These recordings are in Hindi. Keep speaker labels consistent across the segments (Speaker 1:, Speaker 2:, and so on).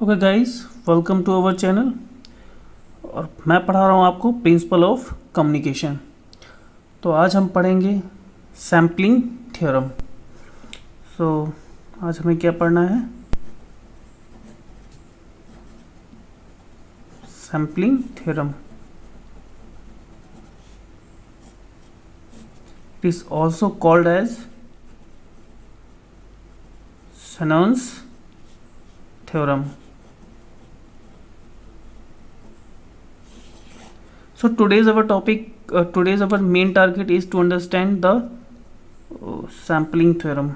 Speaker 1: Okay guys, welcome to our channel. और मैं पढ़ा रहा हूँ आपको प्रिंसिपल ऑफ कम्युनिकेशन। तो आज हम पढ़ेंगे सैम्पलिंग थ्योरम। सो आज हमें क्या पढ़ना है? Sampling theorem. It is also called as Shannon's theorem. So today's our topic, today's our main target is to understand the sampling theorem.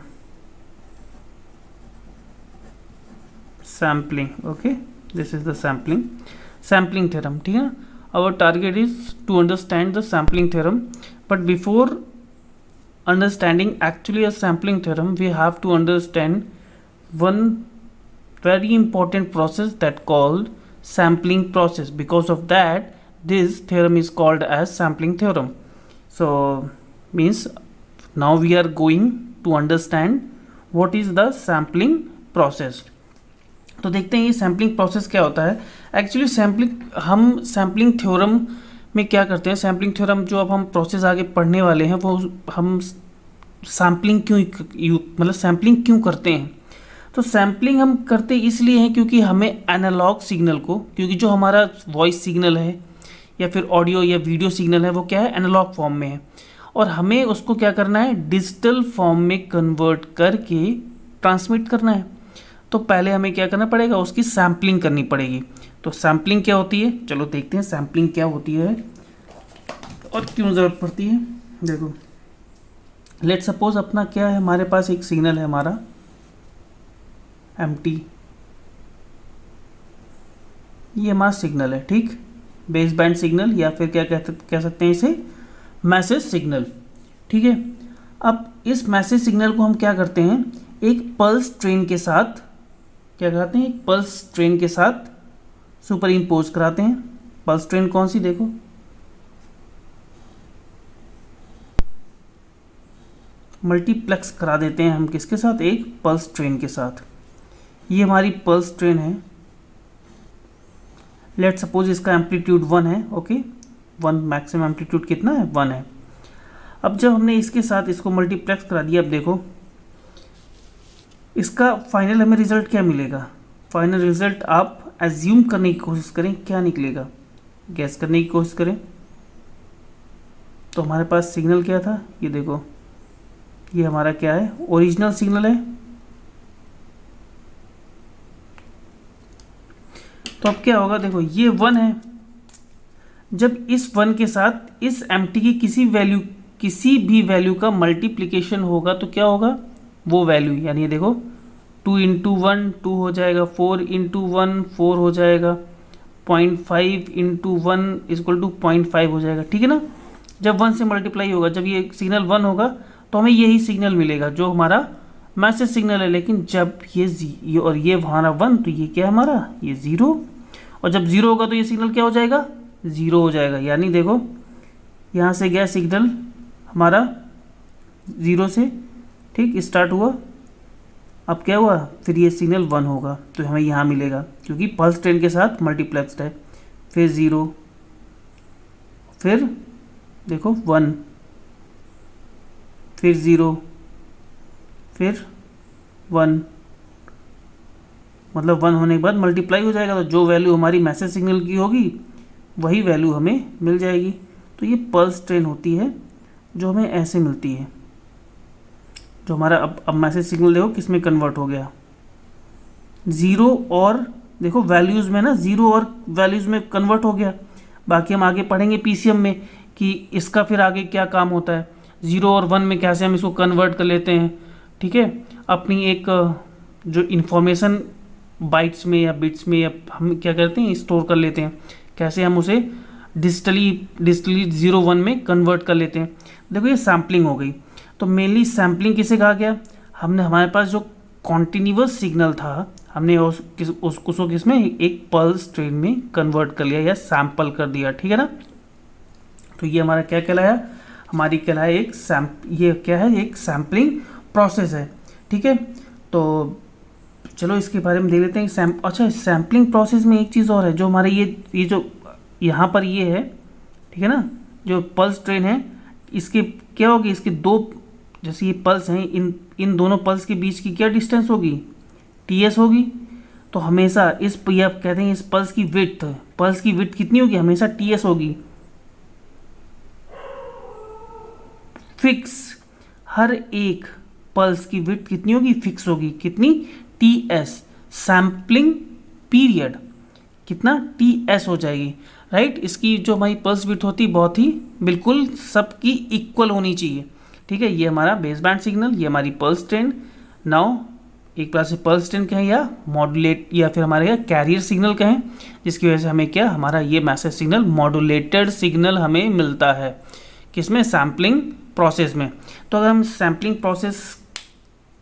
Speaker 1: Sampling, okay, this is the sampling theorem, ठीक है। Our target is to understand the sampling theorem, but before understanding actually a sampling theorem, we have to understand one very important process that called sampling process. Because of that, this theorem is called as sampling theorem. So means now we are going to understand what is the sampling process. तो देखते हैं ये सैम्पलिंग प्रोसेस क्या होता है। एक्चुअली हम सैम्पलिंग थ्योरम में क्या करते हैं, सैम्पलिंग थ्योरम जो अब हम प्रोसेस आगे पढ़ने वाले हैं वो हम सैम्पलिंग मतलब सैम्पलिंग क्यों करते हैं। तो सैम्पलिंग हम करते इसलिए हैं क्योंकि हमें एनालॉग सिग्नल को, क्योंकि जो हमारा वॉइस सिग्नल है या फिर ऑडियो या वीडियो सिग्नल है वो क्या है, एनालॉग फॉर्म में है, और हमें उसको क्या करना है, डिजिटल फॉर्म में कन्वर्ट करके ट्रांसमिट करना है। तो पहले हमें क्या करना पड़ेगा, उसकी सैम्पलिंग करनी पड़ेगी। तो सैम्पलिंग क्या होती है, चलो देखते हैं सैम्पलिंग क्या होती है और क्यों ज़रूरत पड़ती है। देखो, लेट सपोज अपना क्या है, हमारे पास एक सिग्नल है हमारा एम्प्टी, ये हमारा सिग्नल है, ठीक, बेस बैंड सिग्नल या फिर क्या कह सकते हैं इसे, मैसेज सिग्नल, ठीक है। अब इस मैसेज सिग्नल को हम क्या करते हैं, एक पल्स ट्रेन के साथ क्या करते हैं, एक पल्स ट्रेन के साथ सुपर इम्पोज कराते हैं। पल्स ट्रेन कौन सी, देखो मल्टीप्लेक्स करा देते हैं हम किसके साथ, एक पल्स ट्रेन के साथ। ये हमारी पल्स ट्रेन है। लेट सपोज इसका एम्पलीट्यूड 1 है, ओके, 1 मैक्सिमम एम्पलीट्यूड कितना है, 1 है। अब जब हमने इसके साथ इसको मल्टीप्लेक्स करा दिया, अब देखो इसका फाइनल हमें रिजल्ट क्या मिलेगा। फाइनल रिजल्ट आप एज्यूम करने की कोशिश करें, क्या निकलेगा, गैस करने की कोशिश करें। तो हमारे पास सिग्नल क्या था, ये देखो, ये हमारा क्या है, ओरिजिनल सिग्नल है। तो अब क्या होगा, देखो ये 1 है। जब इस 1 के साथ इस एम्प्टी की किसी भी वैल्यू का मल्टीप्लिकेशन होगा तो क्या होगा, वो वैल्यू, यानी ये देखो 2 इंटू 1 2 हो जाएगा, 4 इंटू 1 4 हो जाएगा, 0.5 इंटू 1 इक्वल टू 0.5 हो जाएगा, ठीक है ना। जब 1 से मल्टीप्लाई होगा, जब ये सिग्नल 1 होगा तो हमें यही सिग्नल मिलेगा जो हमारा मैसेज सिग्नल है। लेकिन जब ये और ये हमारा 1, तो ये क्या है हमारा, ये 0, और जब 0 होगा तो ये सिग्नल क्या हो जाएगा, 0 हो जाएगा। यानी देखो यहाँ से गया सिग्नल हमारा 0 से, ठीक, स्टार्ट हुआ, अब क्या हुआ, फिर ये सिग्नल 1 होगा तो हमें यहाँ मिलेगा क्योंकि पल्स ट्रेन के साथ मल्टीप्लेक्सड है। फिर 0, फिर देखो 1, फिर 0, फिर 1, मतलब 1 होने के बाद मल्टीप्लाई हो जाएगा, तो जो वैल्यू हमारी मैसेज सिग्नल की होगी वही वैल्यू हमें मिल जाएगी। तो ये पल्स ट्रेन होती है जो हमें ऐसे मिलती है। जो हमारा अब मैसेज सिग्नल देखो किस में कन्वर्ट हो गया, 0 और देखो वैल्यूज़ में ना, 0 और वैल्यूज़ में कन्वर्ट हो गया। बाकी हम आगे पढ़ेंगे पीसीएम में कि इसका फिर आगे क्या काम होता है, 0 और 1 में कैसे हम इसको कन्वर्ट कर लेते हैं, ठीक है। अपनी एक जो इन्फॉर्मेशन बाइट्स में या बिट्स में या हम क्या करते हैं, स्टोर कर लेते हैं, कैसे हम उसे डिजिटली 0-1 में कन्वर्ट कर लेते हैं। देखो ये सैम्पलिंग हो गई। तो मेनली सैम्पलिंग किसे कहा गया, हमने हमारे पास जो कॉन्टिन्यूअस सिग्नल था हमने उसको किसमें, एक पल्स ट्रेन में कन्वर्ट कर लिया या सैम्पल कर दिया, ठीक है ना। तो ये हमारा क्या कहलाया, हमारी कहलाया ये क्या है, एक सैम्पलिंग प्रोसेस है, ठीक है। तो चलो इसके बारे में देख लेते हैं। अच्छा, सैम्पलिंग प्रोसेस में एक चीज़ और है, जो हमारे ये जो यहाँ पर ये है, ठीक है ना, जो पल्स ट्रेन है, इसके क्या होगी, इसके दो, जैसे ये पल्स हैं, इन दोनों पल्स के बीच की क्या डिस्टेंस होगी, ts होगी। तो हमेशा ये आप कहते हैं इस पल्स की विड्थ कितनी होगी, हमेशा ts होगी, फिक्स। हर एक पल्स की विड्थ कितनी होगी, फिक्स होगी, कितनी, ts। सैम्पलिंग पीरियड कितना, ts हो जाएगी, राइट। इसकी जो हमारी पल्स विड्थ होती है बहुत ही बिल्कुल सबकी इक्वल होनी चाहिए, ठीक है। ये हमारा बेस बैंड सिग्नल, ये हमारी पल्स ट्रेन। नाउ एक बार से पल्स ट्रेन कहें या मॉड्यूलेट या फिर हमारे क्या कैरियर सिग्नल कहें, जिसकी वजह से हमें क्या, हमारा ये मैसेज सिग्नल मॉड्यूलेटेड सिग्नल हमें मिलता है, किसमें, सैम्पलिंग प्रोसेस में। तो अगर हम सैम्पलिंग प्रोसेस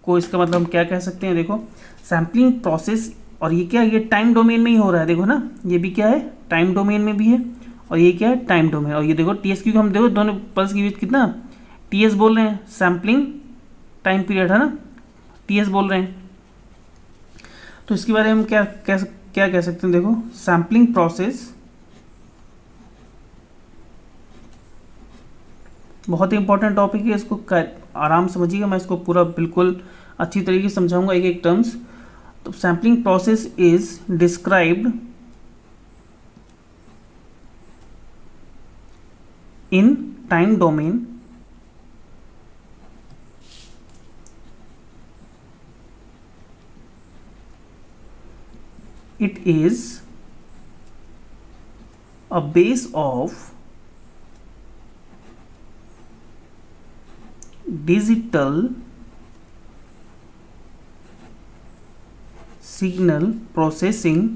Speaker 1: को, इसका मतलब हम क्या कह सकते हैं, देखो सैम्पलिंग प्रोसेस, और ये क्या है, ये टाइम डोमेन में ही हो रहा है, देखो ना, ये भी क्या है, टाइम डोमेन में भी है, और ये क्या है, टाइम डोमेन। और ये देखो ts, क्योंकि हम देखो दोनों पल्स की विड्थ कितना, ts बोल रहे हैं, सैम्पलिंग टाइम पीरियड है ना, ts बोल रहे हैं। तो इसके बारे में क्या कह सकते हैं, देखो सैम्पलिंग प्रोसेस बहुत ही इंपॉर्टेंट टॉपिक है, इसको आराम समझिएगा, मैं इसको पूरा बिल्कुल अच्छी तरीके से समझाऊंगा एक एक टर्म्स। तो sampling process is described in time domain it is a base of digital signal processing,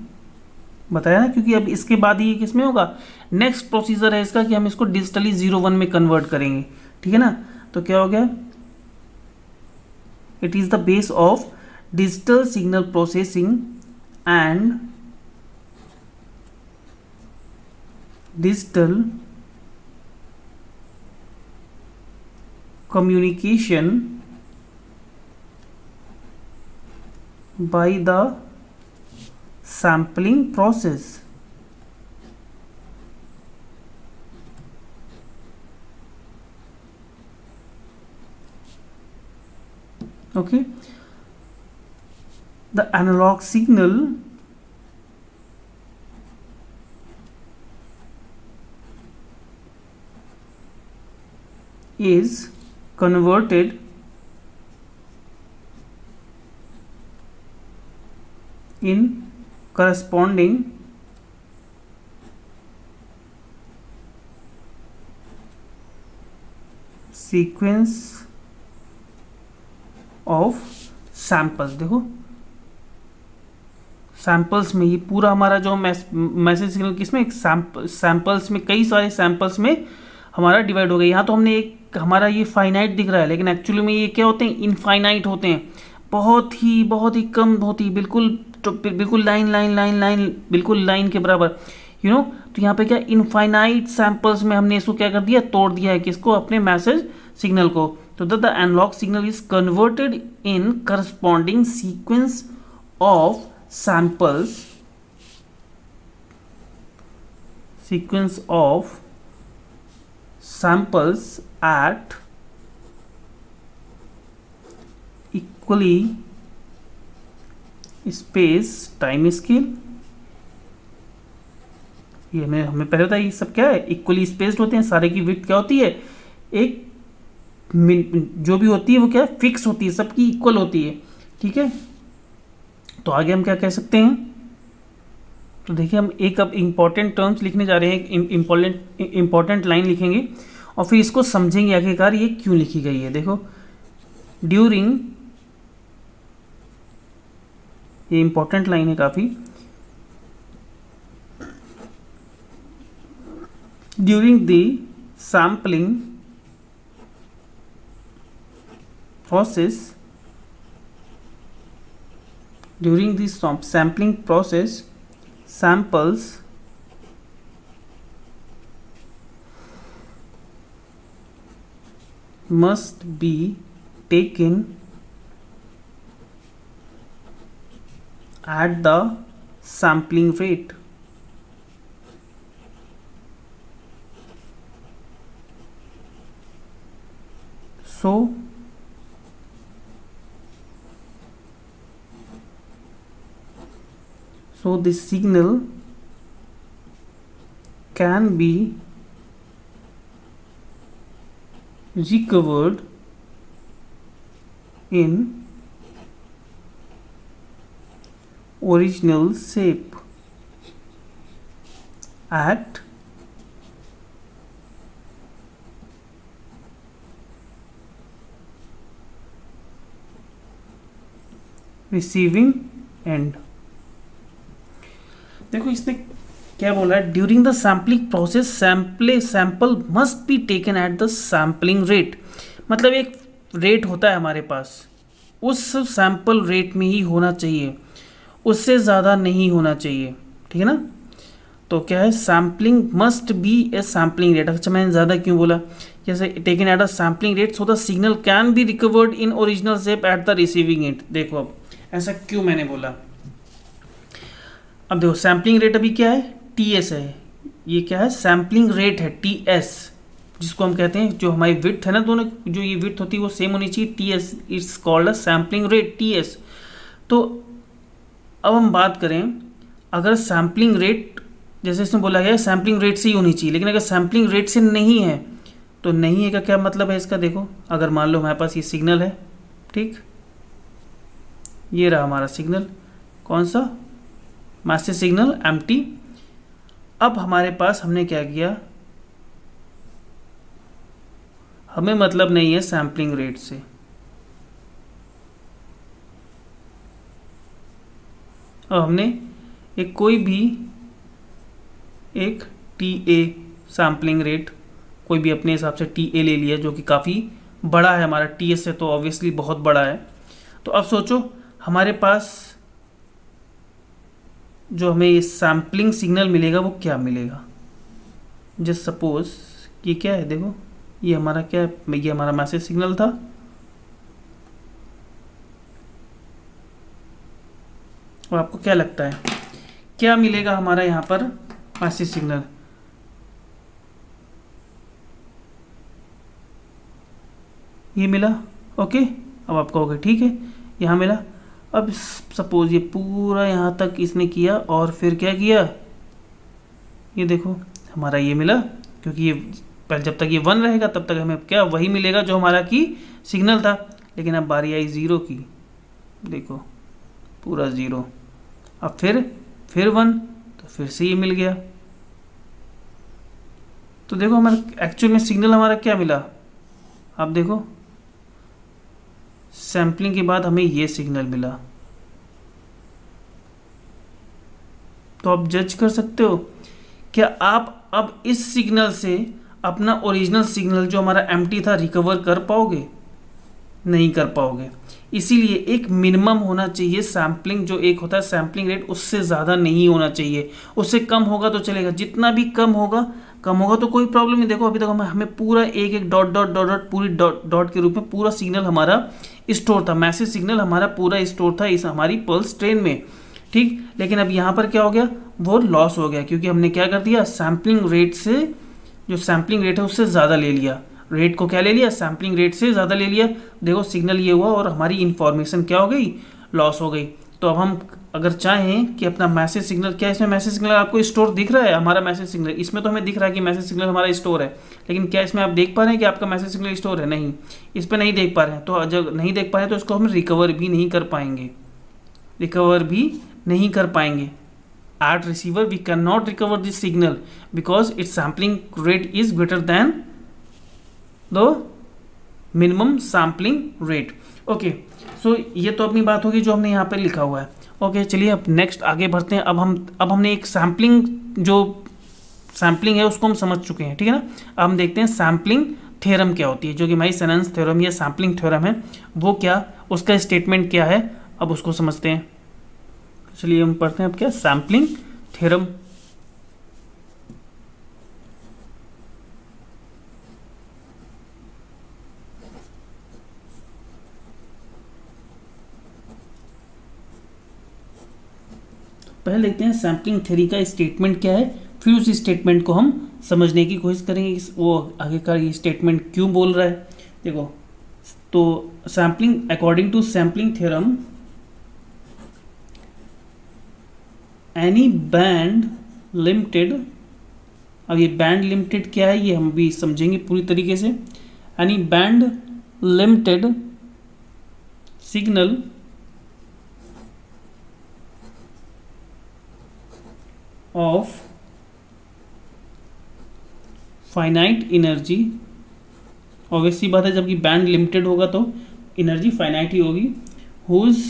Speaker 1: बताया ना, क्योंकि अब इसके बाद ये किस में होगा, नेक्स्ट प्रोसीजर है इसका कि हम इसको डिजिटली 0-1 में कन्वर्ट करेंगे, ठीक है ना। तो क्या हो गया, it is the base of digital signal processing and digital communication by the sampling process। okay, the analog signal is converted in corresponding sequence of samples। देखो सैम्पल्स में, ये पूरा हमारा जो मैसेज सिग्नल किसमें, एक सैम्पल्स में, कई सारे सैम्पल्स में हमारा डिवाइड हो गया। यहाँ तो हमने एक, हमारा ये फाइनाइट दिख रहा है, लेकिन एक्चुअली में ये क्या होते हैं, इनफाइनाइट होते हैं, बहुत ही कम, बहुत ही बिल्कुल, तो बिल्कुल लाइन बिल्कुल लाइन के बराबर, यू नो। तो यहाँ पे क्या, इनफाइनाइट सैम्पल्स में हमने इसको क्या कर दिया, तोड़ दिया है, किसको, अपने मैसेज सिग्नल को। तो the analog signal is converted in corresponding sequence of samples, sequence of samples at equally space time scale। ये हमें पहले होता है, ये सब क्या है, इक्वली स्पेस्ड होते हैं, सारे की विड्थ क्या होती है, एक जो भी होती है वो क्या, फिक्स होती है, सबकी इक्वल होती है, ठीक है। तो आगे हम क्या कह सकते हैं, तो देखिए हम एक अब इम्पॉर्टेंट टर्म्स लिखने जा रहे हैं, एक इम्पॉर्टेंट लाइन लिखेंगे और फिर इसको समझेंगे आखिरकार ये क्यों लिखी गई है। देखो ड्यूरिंग, ये इम्पॉर्टेंट लाइन है काफ़ी, during the sampling process, during this sampling process, samples must be taken at the sampling rate. So the signal can be recovered in original shape at receiving end. देखो इसने क्या बोला है, during the sampling process sample must be taken at the sampling rate. मतलब एक रेट होता है हमारे पास, उस सैंपल रेट में ही होना चाहिए, उससे ज़्यादा नहीं होना चाहिए, ठीक है ना। तो क्या है, sampling must be A sampling rate. अच्छा मैंने ज़्यादा क्यों बोला, जैसे taken at a sampling rate so the signal can be recovered in original shape at the receiving end. देखो अब ऐसा क्यों मैंने बोला, अब देखो सैम्पलिंग रेट अभी क्या है, टीएस है, ये क्या है, सैम्पलिंग रेट है टीएस, जिसको हम कहते हैं, जो हमारी विड्थ है ना, दोनों जो ये विड्थ होती है वो सेम होनी चाहिए, TS, it's called a sampling rate TS. तो अब हम बात करें, अगर सैम्पलिंग रेट जैसे इसमें बोला गया है सैम्पलिंग रेट से ही होनी चाहिए, लेकिन अगर सैम्पलिंग रेट से नहीं है तो नहीं है का क्या मतलब है इसका। देखो अगर मान लो हमारे पास ये सिग्नल है, ठीक, ये रहा हमारा सिग्नल, कौन सा, मैसेज सिग्नल एम्प्टी। अब हमारे पास हमने क्या किया, हमें मतलब नहीं है सैम्पलिंग रेट से, अब हमने एक कोई भी एक टी ए सैम्पलिंग रेट, कोई भी अपने हिसाब से टी ए ले लिया, जो कि काफ़ी बड़ा है हमारा, टी एस से तो ऑब्वियसली बहुत बड़ा है। तो अब सोचो हमारे पास जो हमें ये सैम्पलिंग सिग्नल मिलेगा वो क्या मिलेगा। जस्ट सपोज ये क्या है, देखो ये हमारा क्या है, ये हमारा मैसेज सिग्नल था, और आपको क्या लगता है क्या मिलेगा हमारा यहाँ पर मैसेज सिग्नल, ये मिला, ओके। अब आप कहोगे ठीक है यहाँ मिला, अब सपोज ये पूरा यहाँ तक इसने किया और फिर क्या किया, ये देखो हमारा ये मिला, क्योंकि ये पहले जब तक ये 1 रहेगा तब तक हमें क्या वही मिलेगा जो हमारा की सिग्नल था। लेकिन अब बारी आई 0 की, देखो पूरा 0, अब फिर 1, तो फिर से ये मिल गया। तो देखो हमारा एक्चुअल में सिग्नल हमारा क्या मिला, अब देखो सैम्पलिंग के बाद हमें ये सिग्नल मिला। तो आप जज कर सकते हो क्या आप अब इस सिग्नल से अपना ओरिजिनल सिग्नल जो हमारा एम्प्टी था रिकवर कर पाओगे, नहीं कर पाओगे। इसीलिए एक मिनिमम होना चाहिए सैम्पलिंग, जो एक होता है सैम्पलिंग रेट, उससे ज़्यादा नहीं होना चाहिए, उससे कम होगा तो चलेगा, जितना भी कम होगा तो कोई प्रॉब्लम नहीं। देखो अभी तक हमें पूरा एक एक डॉट डॉट डॉट डॉट पूरी डॉट डॉट के रूप में पूरा सिग्नल हमारा स्टोर था, मैसेज सिग्नल हमारा पूरा स्टोर था इस हमारी पल्स ट्रेन में, ठीक। लेकिन अब यहाँ पर क्या हो गया, वो लॉस हो गया, क्योंकि हमने क्या कर दिया, सैम्पलिंग रेट से, जो सैम्पलिंग रेट है उससे ज़्यादा ले लिया, रेट को क्या ले लिया, सैम्पलिंग रेट से ज़्यादा ले लिया। देखो सिग्नल ये हुआ और हमारी इन्फॉर्मेशन क्या हो गई, लॉस हो गई। तो अब हम अगर चाहें कि अपना मैसेज सिग्नल, क्या इसमें मैसेज सिग्नल आपको स्टोर दिख रहा है, हमारा मैसेज सिग्नल इसमें तो हमें दिख रहा है कि मैसेज सिग्नल हमारा स्टोर है, लेकिन क्या इसमें आप देख पा रहे हैं कि आपका मैसेज सिग्नल स्टोर है, नहीं, इस पर नहीं देख पा रहे हैं। तो जब नहीं देख पा रहे हैं तो इसको हम रिकवर भी नहीं कर पाएंगे, at receiver we cannot recover this signal because its sampling rate is greater than the minimum sampling rate। Okay, so ये तो अपनी बात होगी जो हमने यहाँ पे लिखा हुआ है। ओके चलिए अब नेक्स्ट आगे बढ़ते हैं। अब हमने एक सैम्पलिंग है उसको हम समझ चुके हैं, ठीक है ना। अब हम देखते हैं सैम्पलिंग थ्योरम क्या होती है, जो कि हमारी शेनन्स थ्योरम या सैम्पलिंग थ्योरम है, वो क्या, उसका स्टेटमेंट क्या है, अब उसको समझते हैं। चलिए हम पढ़ते हैं अब क्या, सैम्पलिंग थ्योरम। पहले देखते हैं सैम्पलिंग थ्योरी का स्टेटमेंट क्या है, फिर उस स्टेटमेंट को हम समझने की कोशिश करेंगे वो आगे का ये स्टेटमेंट क्यों बोल रहा है। देखो, तो sampling, according to sampling theorem any band limited, अब ये बैंड लिमिटेड क्या है ये हम भी समझेंगे पूरी तरीके से। Any band limited signal of finite energy, obviously बात है जबकि बैंड लिमिटेड होगा तो एनर्जी फाइनाइट ही होगी, whose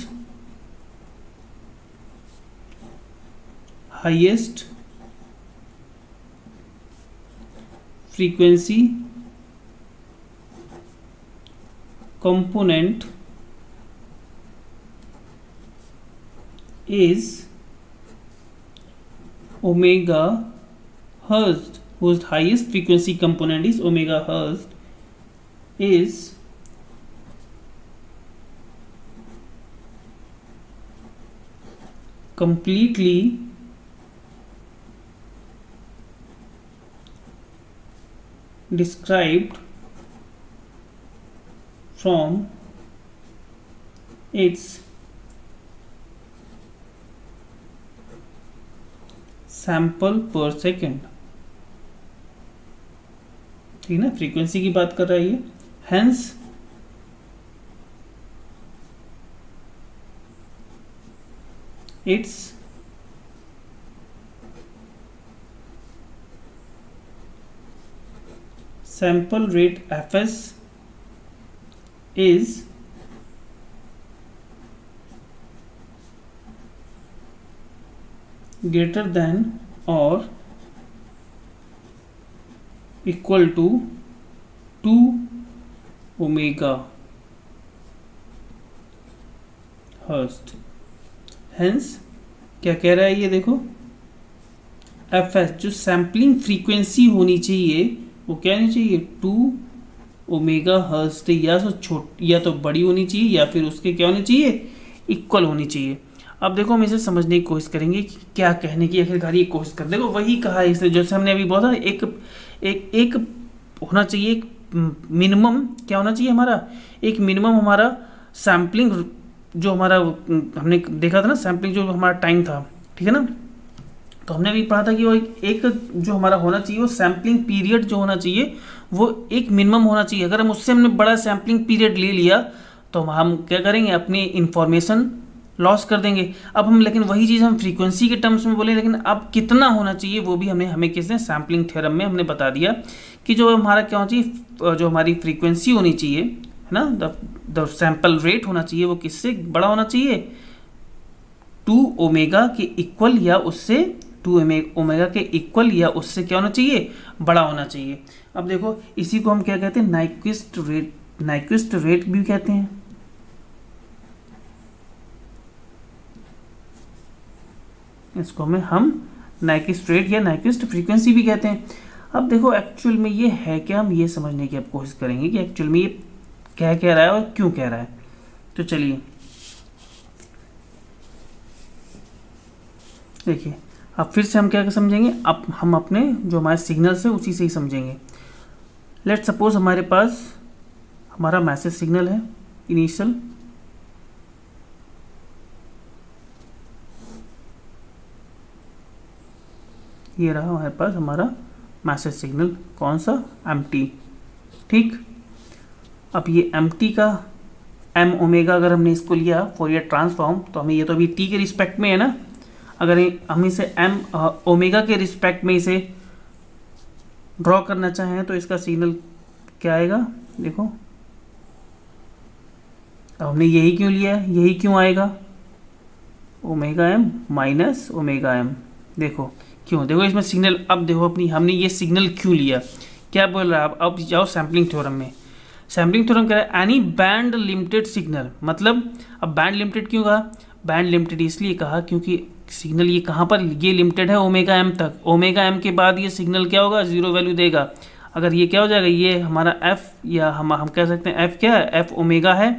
Speaker 1: highest frequency component is omega hertz, whose highest frequency component is omega hertz, is completely described from its sample per second, ठीक ना, फ्रीक्वेंसी की बात कर रहा है ये। Hence it's sample rate fs is greater than or equal to 2 omega hertz। Hence क्या कह रहा है ये, देखो एफ एस जो सैम्पलिंग फ्रीक्वेंसी होनी चाहिए वो क्या होनी चाहिए, 2 ओमेगा हर्ट्ज, या तो बड़ी होनी चाहिए या फिर उसके क्या होनी चाहिए, इक्वल होनी चाहिए। अब देखो हम इसे समझने की कोशिश करेंगे कि क्या कहने की आखिरकार ये कोशिश कर, देखो वही कहा है इसे, जैसे हमने अभी बोला एक एक एक होना चाहिए, एक मिनिमम क्या होना चाहिए हमारा, एक मिनिमम हमारा सैम्पलिंग जो हमारा हमने देखा था ना, सैम्पलिंग जो हमारा टाइम था, ठीक है ना, तो हमने भी पढ़ा था कि वो एक जो हमारा होना चाहिए वो सैम्पलिंग पीरियड जो होना चाहिए वो एक मिनिमम होना चाहिए। अगर हम उससे हमने बड़ा सैम्पलिंग पीरियड ले लिया तो हम क्या करेंगे, अपनी इंफॉर्मेशन लॉस कर देंगे। अब हम लेकिन वही चीज़ हम फ्रीक्वेंसी के टर्म्स में बोले, लेकिन अब कितना होना चाहिए वो भी हमें किसने सैम्पलिंग थ्योरम में हमने बता दिया कि जो हमारा क्या होना चाहिए, जो हमारी फ्रीक्वेंसी होनी चाहिए है ना, द सैम्पल रेट होना चाहिए वो किससे बड़ा होना चाहिए, 2 ओमेगा के इक्वल या उससे 2 ओमेगा के इक्वल या उससे क्या होना चाहिए, बड़ा होना चाहिए। अब देखो इसी को हम क्या कहते हैं, नाइक्विस्ट रेट, नाइक्विस्ट रेट भी कहते हैं। इसको हम नाइक्विस्ट रेट या नाइक्विस्ट फ्रीक्वेंसी भी कहते हैं। अब देखो एक्चुअल में ये है क्या, हम ये समझने की अब कोशिश करेंगे कि एक्चुअल में ये क्या कह रहा है और क्यों कह रहा है। तो चलिए देखिए, अब फिर से हम क्या समझेंगे, अब हम अपने जो हमारे सिग्नल्स है उसी से ही समझेंगे। लेट्स सपोज हमारे पास हमारा मैसेज सिग्नल है इनिशियल, ये रहा हमारे पास हमारा मैसेज सिग्नल, कौन सा, एम्प्टी, ठीक। अब ये एम्प्टी का एम ओमेगा अगर हमने इसको लिया फोरियर ट्रांसफॉर्म, तो हमें ये तो अभी टी के रिस्पेक्ट में है ना, अगर हम इसे एम ओमेगा के रिस्पेक्ट में इसे ड्रॉ करना चाहें तो इसका सिग्नल क्या आएगा, देखो अब हमने यही क्यों लिया है, यही क्यों आएगा, omega M minus omega M, देखो क्यों, देखो इसमें सिग्नल, अब देखो अपनी हमने ये सिग्नल क्यों लिया, क्या बोल रहा है, अब जाओ सैम्पलिंग थ्योरम में। सैम्पलिंग थ्योरम कह रहा है एनी बैंड लिमिटेड सिग्नल, मतलब अब बैंड लिमिटेड क्यों कहा, बैंड लिमिटेड इसलिए कहा क्योंकि सिग्नल ये कहाँ पर, ये लिमिटेड है ओमेगा एम तक, ओमेगा एम के बाद ये सिग्नल क्या होगा, जीरो वैल्यू देगा। अगर ये क्या हो जाएगा, ये हमारा एफ, या हम कह सकते हैं एफ क्या है, एफ ओमेगा है,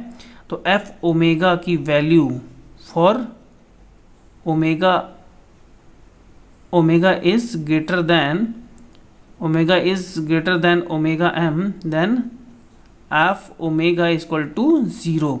Speaker 1: तो एफ ओमेगा की value for omega omega is greater than omega M, then F omega equal to 0।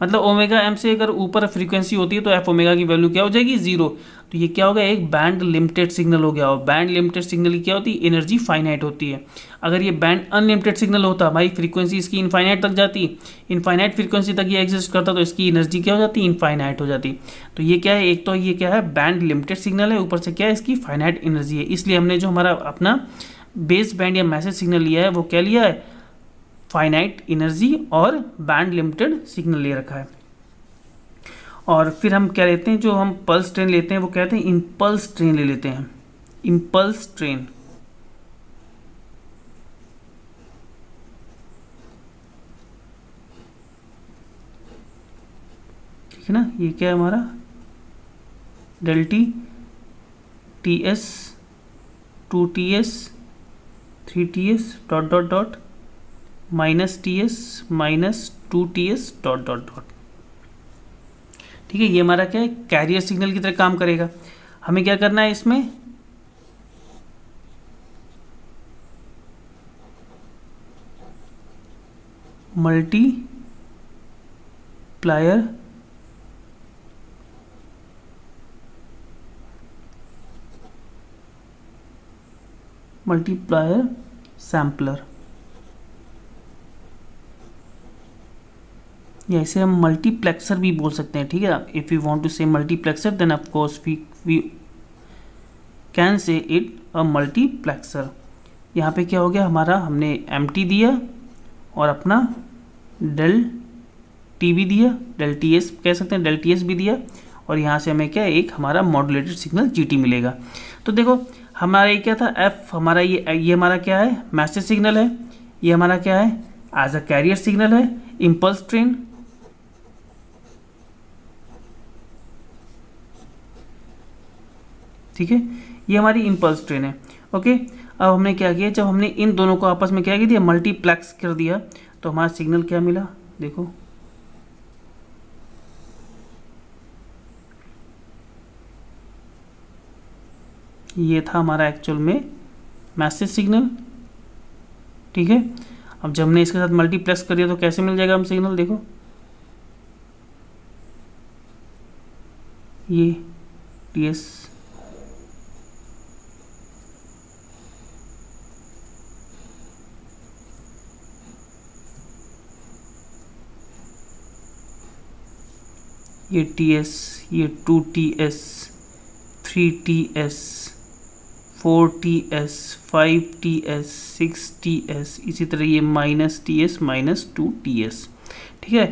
Speaker 1: मतलब ओमेगा एम से अगर ऊपर फ्रीक्वेंसी होती है तो एफ ओमेगा की वैल्यू क्या हो जाएगी, 0। तो ये क्या हो गया, एक बैंड लिमिटेड सिग्नल हो गया। और बैंड लिमिटेड सिग्नल की क्या होती है, एनर्जी फाइनाइट होती है। अगर ये बैंड अनलिमिटेड सिग्नल होता, भाई फ्रीक्वेंसी इसकी इनफाइनाइट तक जाती, इनफाइनाइट फ्रीक्वेंसी तक ये एग्जिस्ट करता, तो इसकी एनर्जी क्या हो जाती, इनफाइनाइट हो जाती। तो ये क्या है, एक तो ये क्या है, बैंड लिमिटेड सिग्नल है, ऊपर से क्या है, इसकी फाइनाइट एनर्जी है। इसलिए हमने जो हमारा अपना बेस बैंड या मैसेज सिग्नल लिया है वो क्या लिया है, फाइनाइट एनर्जी और बैंड लिमिटेड सिग्नल ले रखा है। और फिर हम क्या लेते हैं, जो हम पल्स ट्रेन लेते हैं वो कहते हैं इम्पल्स ट्रेन ले लेते हैं, इम्पल्स ट्रेन। ठीक है ना, ये क्या है हमारा del T, T S, 2TS, 3TS dot dot dot minus TS minus 2TS dot dot dot. ठीक है, ये हमारा क्या है, कैरियर सिग्नल की तरह काम करेगा। हमें क्या करना है इसमें, मल्टीप्लायर सैम्पलर, या इसे हम मल्टीप्लेक्सर भी बोल सकते हैं। ठीक है, if you want to say multiplexer then of course we can say it a multiplexer. यहाँ पे क्या हो गया हमारा, हमने एमटी दिया और अपना डेल टी भी दिया, डेल टी एस कह सकते हैं, डेल टी एस भी दिया, और यहाँ से हमें क्या एक हमारा मॉड्यूलेटेड सिग्नल जीटी मिलेगा। तो देखो हमारा ये क्या था, एफ हमारा ये हमारा क्या है, मैसेज सिग्नल है। ये हमारा क्या है, एज अ कैरियर सिग्नल है, इम्पल्स ट्रेन। ठीक है, ये हमारी इम्पल्स ट्रेन है। ओके, अब हमने क्या किया, जब हमने इन दोनों को आपस में क्या कर दिया, मल्टीप्लेक्स कर दिया, तो हमारा सिग्नल क्या मिला, देखो ये था हमारा एक्चुअल में मैसेज सिग्नल। ठीक है, अब जब हमने इसके साथ मल्टीप्लेक्स कर दिया तो कैसे मिल जाएगा हम सिग्नल, देखो ये TS ये TS, ये 2TS, 3TS, 4TS, 5TS, 6TS, इसी तरह ये माइनस TS माइनस 2TS। ठीक है,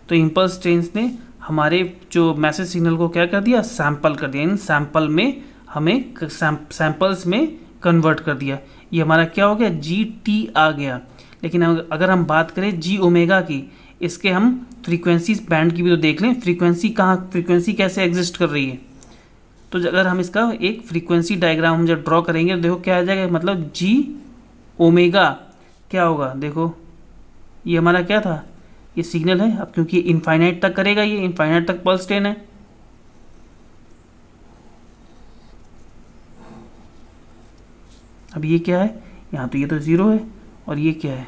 Speaker 1: तो इम्पल्स ट्रेन्स ने हमारे जो मैसेज सिग्नल को क्या कर दिया, सैंपल कर दिया, इन सैंपल में हमें सैंपल्स में कन्वर्ट कर दिया। ये हमारा क्या हो गया, GT आ गया। लेकिन अगर हम बात करें जी ओमेगा की, इसके हम फ्रीक्वेंसी बैंड की भी तो देख लें, फ्रीक्वेंसी कैसे एग्जिस्ट कर रही है। तो अगर हम इसका एक फ्रीक्वेंसी डायग्राम हम जब ड्रॉ करेंगे तो देखो क्या आ जाएगा, मतलब जी ओमेगा क्या होगा, देखो ये हमारा क्या था, ये सिग्नल है। अब क्योंकि इनफाइनाइट तक करेगा, ये इनफाइनाइट तक पल्स ट्रेन है। अब ये क्या है, यहाँ तो ये तो 0 है, और ये क्या है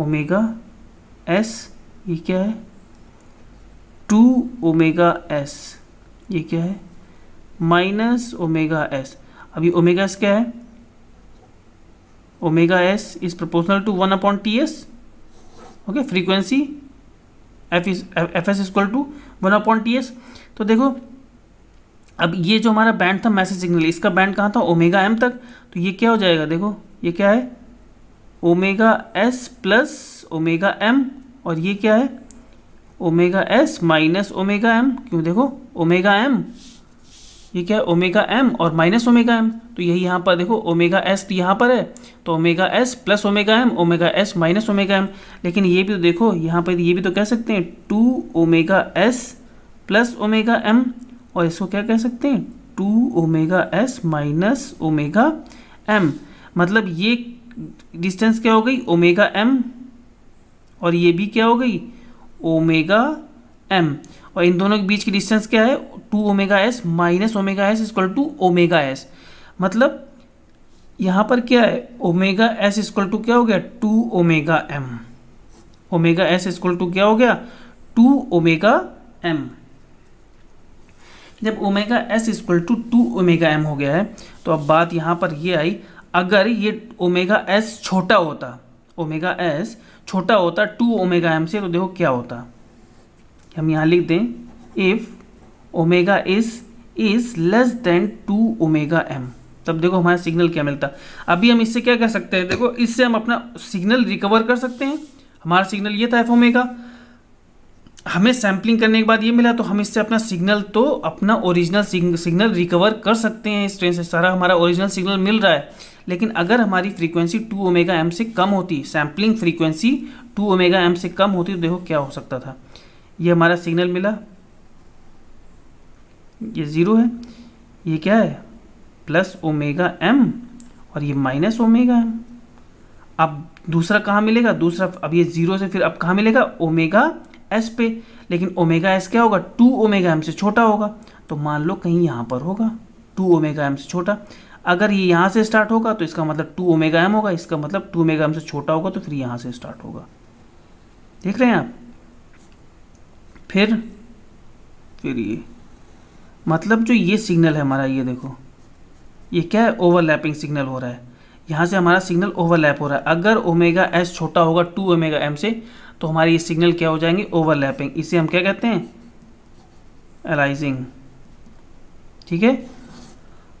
Speaker 1: ओमेगा एस, ये क्या है 2 ओमेगा एस, ये क्या है माइनस ओमेगा एस। अब ये ओमेगा एस क्या है, omega S is proportional to 1/TS। Okay, frequency F S equal to 1/TS। तो देखो अब ये जो हमारा बैंड था मैसेज सिग्नल, इसका बैंड कहाँ था, ओमेगा एम तक। तो ये क्या हो जाएगा, देखो ये क्या है omega S plus omega M, और ये क्या है omega S minus omega M. क्यों, देखो ओमेगा एम, ये क्या है ओमेगा एम और माइनस ओमेगा एम। तो यही यहाँ पर देखो ओमेगा एस यहाँ पर है, तो omega S plus omega M, omega S minus omega M. लेकिन ये भी तो देखो यहाँ पर, ये भी तो कह सकते हैं 2 omega S plus omega M, और इसको क्या कह सकते हैं 2 omega S minus omega M. मतलब ये डिस्टेंस क्या हो गई ओमेगा एम, और ये भी क्या हो गई ओमेगा एम। और इन दोनों के बीच की डिस्टेंस क्या है, 2 omega S minus omega S equal to omega S. मतलब यहाँ पर क्या है, ओमेगा एस इक्वल टू क्या हो गया, 2 omega M. Omega S equal to क्या हो गया, 2 ओमेगा एम। जब omega S equal to 2 omega M हो गया है, तो अब बात यहाँ पर ये आई, अगर ये ओमेगा एस छोटा होता, ओमेगा एस छोटा होता 2 ओमेगा एम से, तो देखो क्या होता, हम यहाँ लिख दें, if omega is less than 2 omega M, तब देखो हमारा सिग्नल क्या मिलता। अभी हम इससे क्या कर सकते हैं, देखो इससे हम अपना सिग्नल रिकवर कर सकते हैं। हमारा सिग्नल ये था एफ ओमेगा, हमें सैम्पलिंग करने के बाद ये मिला, तो हम इससे अपना सिग्नल, तो अपना ओरिजिनल सिग्नल रिकवर कर सकते हैं। इस ट्रेन से सारा हमारा ओरिजिनल सिग्नल मिल रहा है। लेकिन अगर हमारी फ्रीक्वेंसी 2 ओमेगा एम से कम होती, सैम्पलिंग फ्रीक्वेंसी 2 ओमेगा एम से कम होती, तो देखो क्या हो सकता था। ये हमारा सिग्नल मिला, ये 0 है, ये क्या है प्लस ओमेगा एम, और ये माइनस ओमेगा एम। अब दूसरा कहाँ मिलेगा, दूसरा अब ये 0 से फिर अब कहाँ मिलेगा, ओमेगा एस पे। लेकिन ओमेगा एस क्या होगा, 2 ओमेगा एम से छोटा होगा, तो मान लो कहीं यहाँ पर होगा 2 ओमेगा एम से छोटा। अगर ये यहाँ से स्टार्ट होगा तो इसका मतलब 2 ओमेगा एम होगा, इसका मतलब 2 ओमेगा एम से छोटा होगा, तो फिर यहाँ से स्टार्ट होगा। देख रहे हैं आप, फिर ये मतलब जो ये सिग्नल है हमारा, ये देखो ये क्या है, ओवरलैपिंग सिग्नल हो रहा है, यहाँ से हमारा सिग्नल ओवरलैप हो रहा है। अगर ओमेगा एस छोटा होगा 2 ओमेगा एम से, तो हमारे ये सिग्नल क्या हो जाएंगे, ओवरलैपिंग। इसे हम क्या कहते हैं, अलाइजिंग। ठीक है,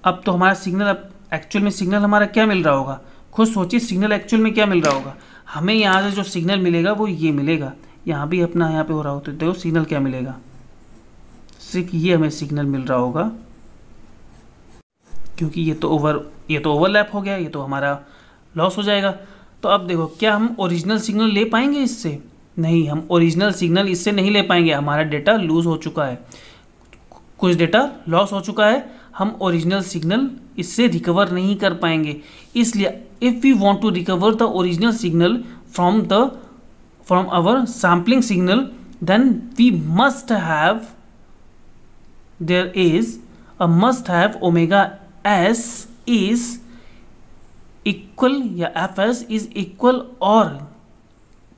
Speaker 1: अब तो हमारा सिग्नल, अब एक्चुअल में सिग्नल हमारा क्या मिल रहा होगा, खुद सोचिए सिग्नल एक्चुअल में क्या मिल रहा होगा। हमें यहाँ से जो सिग्नल मिलेगा वो ये मिलेगा, यहाँ भी अपना यहाँ पे हो रहा होता है, देखो सिग्नल क्या मिलेगा, सिर्फ ये हमें सिग्नल मिल रहा होगा, क्योंकि ये तो ओवरलैप हो गया, ये तो हमारा लॉस हो जाएगा। तो अब देखो, क्या हम ओरिजिनल सिग्नल ले पाएंगे इससे, नहीं, हम ओरिजिनल सिग्नल इससे नहीं ले पाएंगे, हमारा डेटा लूज हो चुका है, कुछ डेटा लॉस हो चुका है, हम ओरिजिनल सिग्नल इससे रिकवर नहीं कर पाएंगे। इसलिए if we want to recover the original signal from our sampling signal, then we must have, there is a must have omega S is equal, या एफ एस इज इक्वल और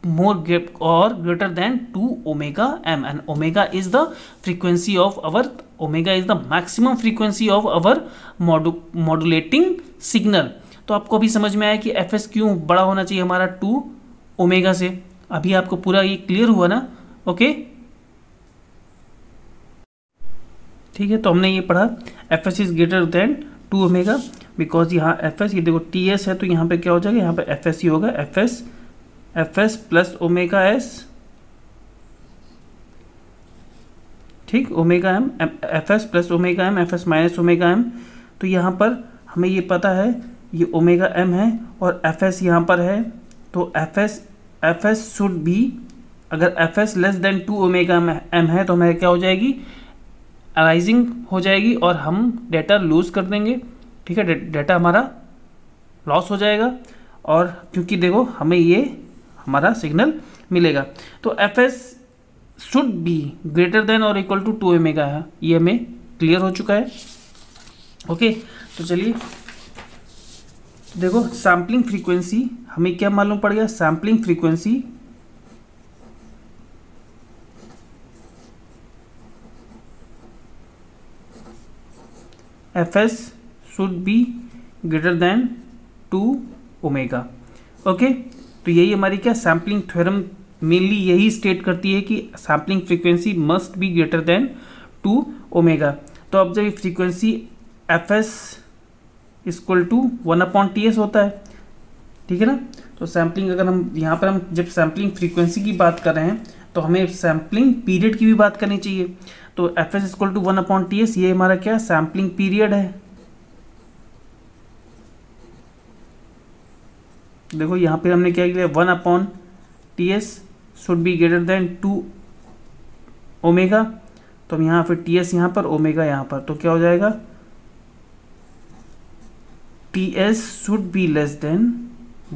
Speaker 1: more or greater than 2 omega m, and omega is the frequency of our, omega is the maximum frequency of our modulating signal। तो आपको अभी समझ में आया कि एफ एस क्यों बड़ा होना चाहिए हमारा 2 ओमेगा से। अभी आपको पूरा ये क्लियर हुआ ना, ओके। ठीक है, तो हमने ये पढ़ा F S is greater than 2 omega, because यहाँ एफ एस, ये देखो टी एस है, तो यहाँ पे क्या हो जाएगा, यहाँ पे एफ एस ही होगा, F S plus omega S, ठीक, omega M, F S plus omega M, F S minus omega M. तो यहाँ पर हमें ये पता है ये ओमेगा एम है और एफ एस यहाँ पर है, तो एफ एस शुड बी, अगर F S less than 2 omega M है, तो हमें क्या हो जाएगी, अलाइजिंग हो जाएगी, और हम डेटा लूज कर देंगे। ठीक है, डेटा हमारा लॉस हो जाएगा, और क्योंकि देखो हमें ये हमारा सिग्नल मिलेगा, तो F S should be greater then और इक्वल टू 2 ओमेगा है, ये हमें क्लियर हो चुका है। ओके, तो चलिए देखो, सैम्पलिंग फ्रीक्वेंसी हमें क्या मालूम पड़ गया, sampling frequency F S should be greater than 2 omega. Okay, तो यही हमारी क्या सैम्पलिंग थ्योरम मेनली यही स्टेट करती है कि sampling frequency must be greater than 2 omega. तो अब जब ये frequency F S equal to 1/TS होता है, ठीक है ना, तो सैम्पलिंग, अगर हम यहाँ पर हम जब सैम्पलिंग फ्रीक्वेंसी की बात कर रहे हैं, तो हमें सैम्पलिंग पीरियड की भी बात करनी चाहिए। तो F S equal to 1/TS, ये हमारा क्या सैम्पलिंग पीरियड है। देखो यहाँ पे हमने क्या किया, 1/TS should be greater than 2 omega, तो हम यहाँ फिर TS यहाँ पर, ओमेगा यहाँ पर, तो क्या हो जाएगा, TS should be less than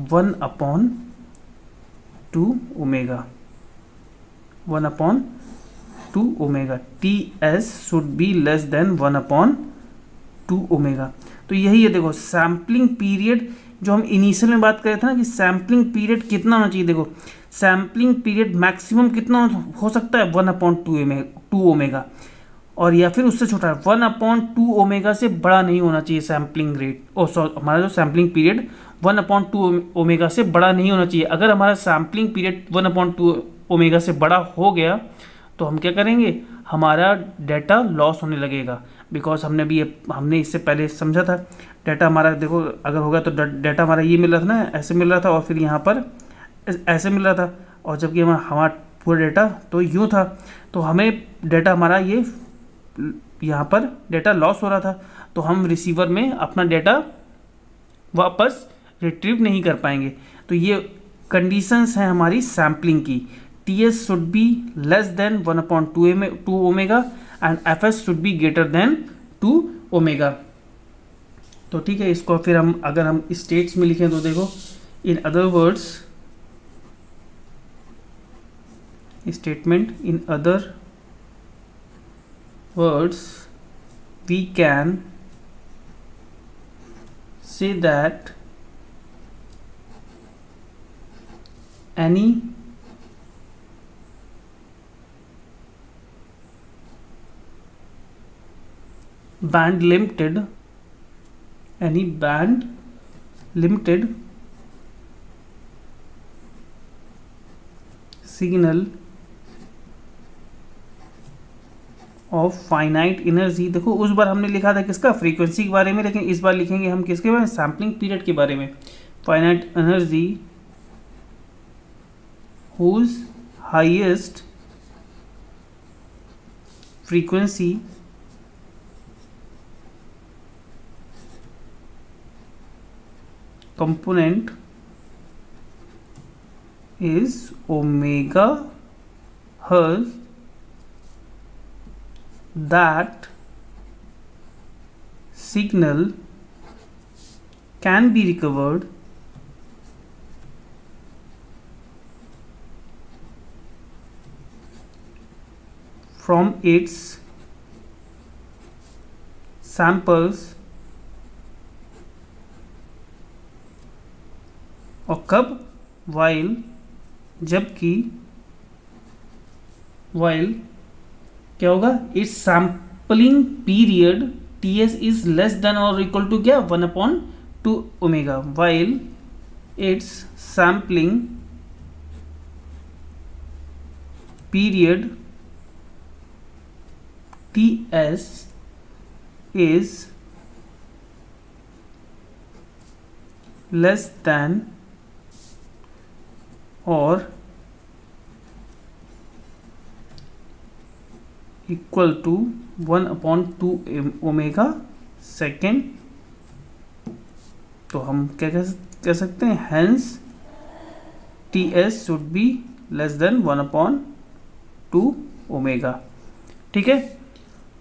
Speaker 1: 1/2 omega, 1/2 two omega, T S should be less than 1/2 omega. तो यही है, देखो सैम्पलिंग पीरियड जो हम इनिशियल में बात कर रहे थे ना कि सैम्पलिंग पीरियड कितना होना चाहिए, देखो सैम्पलिंग पीरियड मैक्सिमम कितना हो सकता है 1/2 ओमेगा, और या फिर उससे छोटा 1/2 ओमेगा से बड़ा नहीं होना चाहिए सैम्पलिंग रेट, हमारा जो सैम्पलिंग पीरियड 1/2 ओमेगा से बड़ा नहीं होना चाहिए। अगर हमारा सैम्पलिंग पीरियड 1/2 ओमेगा से बड़ा हो गया तो हम क्या करेंगे, हमारा डाटा लॉस होने लगेगा। बिकॉज हमने इससे पहले समझा था, डाटा हमारा देखो अगर होगा तो डाटा हमारा ये मिल रहा था ना, ऐसे मिल रहा था, और फिर यहाँ पर ऐसे मिल रहा था, और जबकि हमारा पूरा डाटा तो यूँ था, तो हमें डाटा हमारा ये यहाँ पर डाटा लॉस हो रहा था, तो हम रिसीवर में अपना डाटा वापस रिट्रीव नहीं कर पाएंगे। तो ये कंडीशंस हैं हमारी सैम्पलिंग की, T S should be less than 1/2 omega and F S should be greater than 2 omega. तो ठीक है, इसको फिर अगर हम स्टेट्स में लिखें तो देखो, in other words statement, in other words we can say that any band limited signal of finite energy, देखो उस बार हमने लिखा था किसका, फ्रीक्वेंसी के बारे में, लेकिन इस बार लिखेंगे हम किसके बारे में, सैम्पलिंग पीरियड के बारे में। Finite energy whose highest frequency component is omega hertz, that signal can be recovered from its samples, और कब, while, जबकि while क्या होगा, it's sampling period T S is less then और इक्वल टू क्या, 1/2 omega, while it's sampling period T S is less then और इक्वल टू 1/2 ओमेगा सेकेंड। तो हम क्या कह सकते हैं, hence T S should be less than 1/2 omega. ठीक है,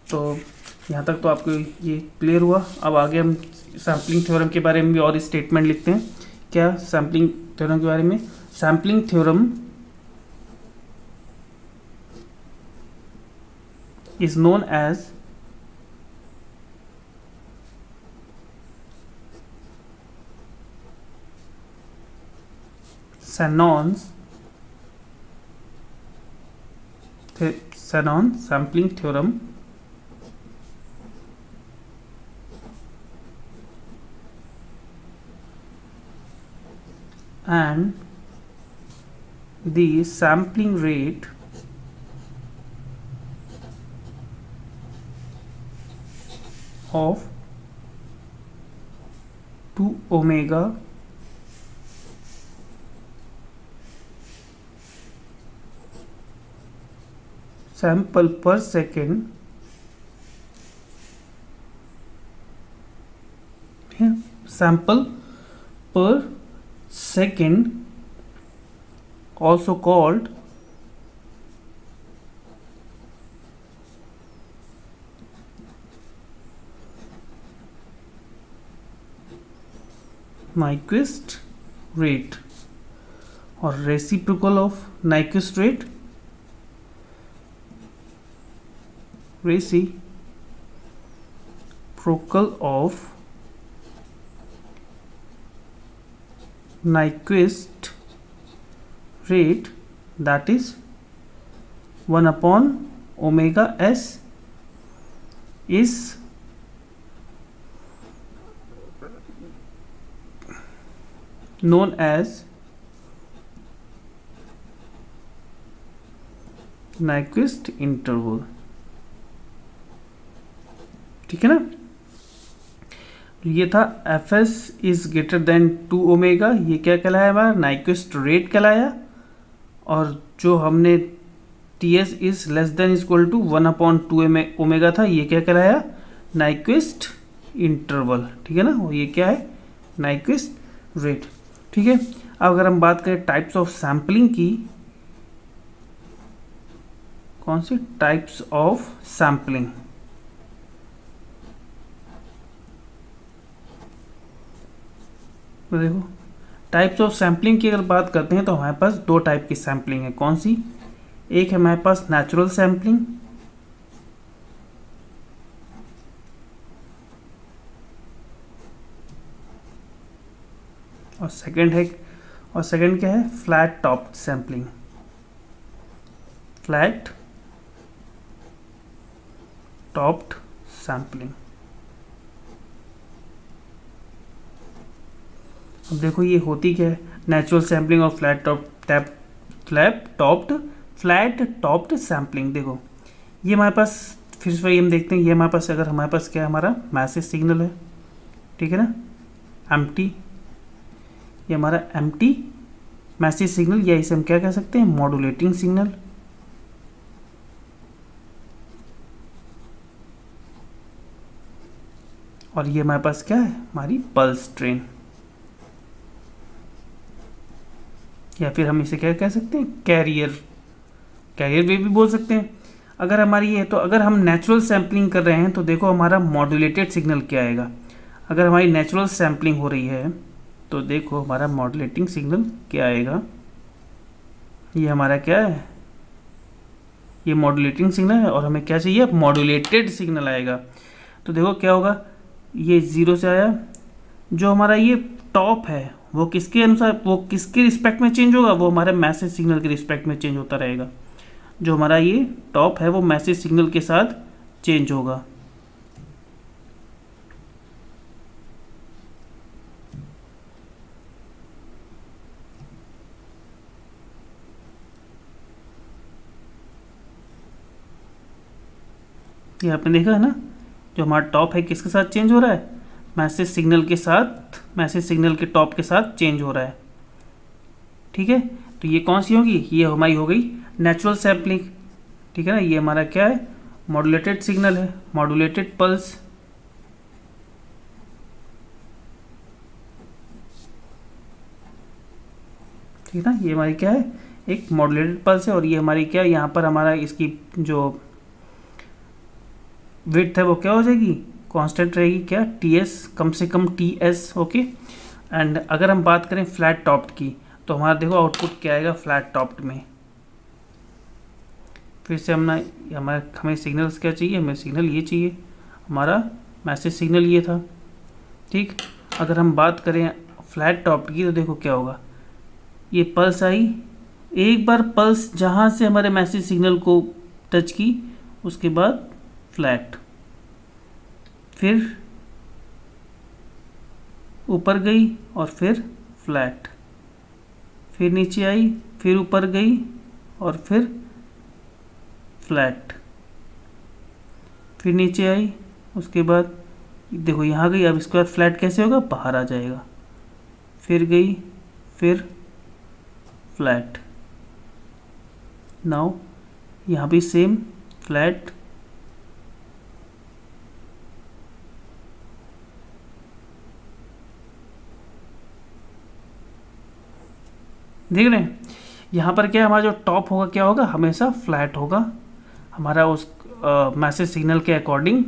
Speaker 1: तो यहाँ तक तो आपको ये क्लियर हुआ। अब आगे हम सैम्पलिंग थ्योरम के बारे में भी और स्टेटमेंट लिखते हैं। क्या सैम्पलिंग थ्योरम के बारे में, sampling theorem is known as Shannon's sampling theorem, and the sampling rate of 2 omega sample per second sample per second, also called Nyquist rate or reciprocal of Nyquist rate, reciprocal of Nyquist rate, that is 1 upon omega s, is known as Nyquist interval। ठीक है ना। ये था F S is greater than 2 omega, ये क्या कहलाया हमारा नाइक्विस्ट रेट कहलाया। और जो हमने T S is less than equal to 1/2 omega था, ये क्या कहलाया नाइक्विस्ट इंटरवल। ठीक है ना, और ये क्या है नाइक्विस्ट रेट। ठीक है, अब अगर हम बात करें टाइप्स ऑफ सैम्पलिंग की, कौन सी टाइप्स ऑफ सैम्पलिंग, तो देखो टाइप्स ऑफ सैम्पलिंग की अगर बात करते हैं तो हमारे पास 2 टाइप की सैम्पलिंग है। कौन सी, एक है हमारे पास नेचुरल सैम्पलिंग, और सेकंड क्या है flat topped sampling. Flat topped sampling. अब देखो ये होती क्या है, नेचुरल सैम्पलिंग और फ्लैट टॉप्ड सैम्पलिंग। देखो ये हमारे पास फिर से वही हम देखते हैं, ये हमारे पास अगर हमारे पास क्या है हमारा मैसेज सिग्नल है, ठीक है ना, एम्प्टी, ये हमारा एम्प्टी मैसेज सिग्नल, या इसे हम क्या कह सकते हैं मॉड्यूलेटिंग सिग्नल। और ये हमारे पास क्या है हमारी पल्स ट्रेन, या फिर हम इसे क्या कह सकते हैं कैरियर वेव भी बोल सकते हैं। अगर हमारी ये तो अगर हम नेचुरल सैम्पलिंग कर रहे हैं तो देखो हमारा मॉड्यूलेटेड सिग्नल क्या आएगा। अगर हमारी नेचुरल सैम्पलिंग हो रही है तो देखो हमारा मॉड्यूलेटिंग सिग्नल क्या आएगा, ये हमारा क्या है ये मॉड्यूलेटिंग सिग्नल है, और हमें क्या चाहिए मॉड्यूलेटेड सिग्नल आएगा। तो देखो क्या होगा, ये 0 से आया, जो हमारा ये टॉप है वो किसके अनुसार, वो किसके रिस्पेक्ट में चेंज होगा, वो हमारे मैसेज सिग्नल के रिस्पेक्ट में चेंज होता रहेगा। जो हमारा ये टॉप है वो मैसेज सिग्नल के साथ चेंज होगा। ये आपने देखा है ना, जो हमारा टॉप है किसके साथ चेंज हो रहा है, मैसेज सिग्नल के साथ, मैसेज सिग्नल के टॉप के साथ चेंज हो रहा है। ठीक है, तो ये कौन सी होगी, ये हमारी हो गई नेचुरल सैम्पलिंग। ठीक है ना, ये हमारा क्या है मॉड्यूलेटेड सिग्नल है, मॉड्यूलेटेड पल्स। ठीक है ना, ये हमारी क्या है एक मॉड्यूलेटेड पल्स है, और ये हमारी क्या है यहाँ पर हमारा इसकी जो विड्थ है वो क्या हो जाएगी कांस्टेंट रहेगी, क्या टीएस, कम से कम टीएस। ओके, एंड अगर हम बात करें फ्लैट टॉप्ड की तो हमारा देखो आउटपुट क्या आएगा फ्लैट टॉप्ड में। फिर से हमें सिग्नल्स क्या चाहिए, हमें सिग्नल ये चाहिए, हमारा मैसेज सिग्नल ये था। ठीक, अगर हम बात करें फ्लैट टॉप्ड की तो देखो क्या होगा, ये पल्स आई, एक बार पल्स जहाँ से हमारे मैसेज सिग्नल को टच की उसके बाद फ्लैट, फिर ऊपर गई और फिर फ्लैट, फिर नीचे आई, फिर ऊपर गई और फिर फ्लैट, फिर नीचे आई, उसके बाद देखो यहाँ गई, अब इसके बाद फ्लैट कैसे होगा बाहर आ जाएगा, फिर गई, फिर फ्लैट। नाउ यहाँ भी सेम फ्लैट, देख रहे हैं यहाँ पर क्या हमारा जो टॉप होगा क्या होगा हमेशा फ्लैट होगा, हमारा उस मैसेज सिग्नल के अकॉर्डिंग,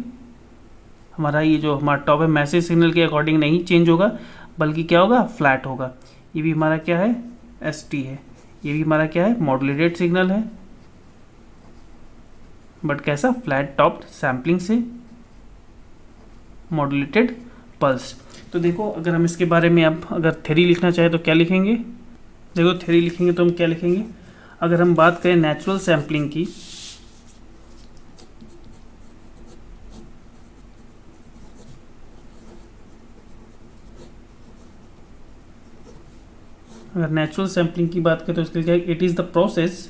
Speaker 1: हमारा ये जो हमारा टॉप है मैसेज सिग्नल के अकॉर्डिंग नहीं चेंज होगा बल्कि क्या होगा फ्लैट होगा। ये भी हमारा क्या है एस टी है, ये भी हमारा क्या है मॉड्यूलेटेड सिग्नल है, बट कैसा, फ्लैट टॉप्ड सैम्पलिंग से मॉड्यूलेटेड पल्स। तो देखो अगर हम इसके बारे में अब अगर थ्योरी लिखना चाहे तो क्या लिखेंगे, देखो थ्योरी लिखेंगे तो हम क्या लिखेंगे, अगर हम बात करें नेचुरल सैम्पलिंग की, अगर नेचुरल सैम्पलिंग की बात करें तो इसके लिए it is the process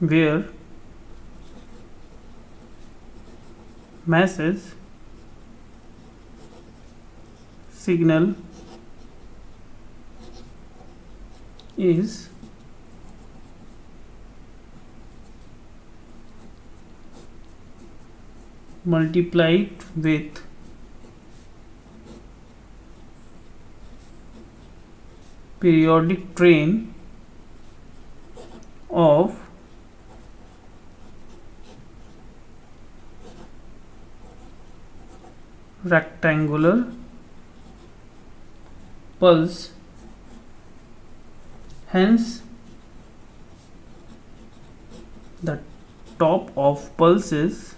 Speaker 1: where masses signal is multiplied with periodic train of rectangular pulse, hence the top of pulses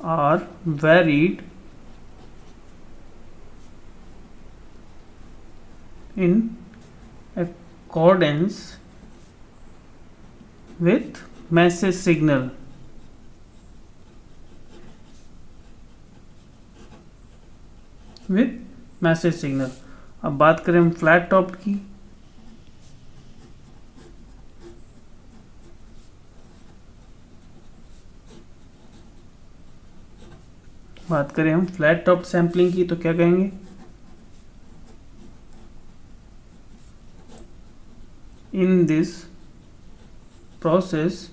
Speaker 1: are varied in accordance with message signal. अब बात करें हम फ्लैट टॉप की, सैम्पलिंग की तो क्या कहेंगे, in this process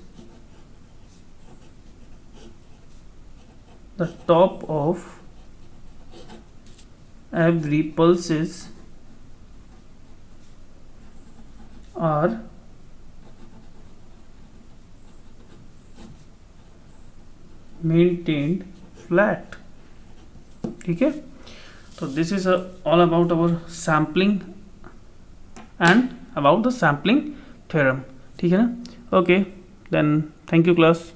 Speaker 1: the top of every pulses are maintained flat। ठीक है, तो this is all about our sampling and about the sampling theorem. ठीक है ना, okay then thank you class.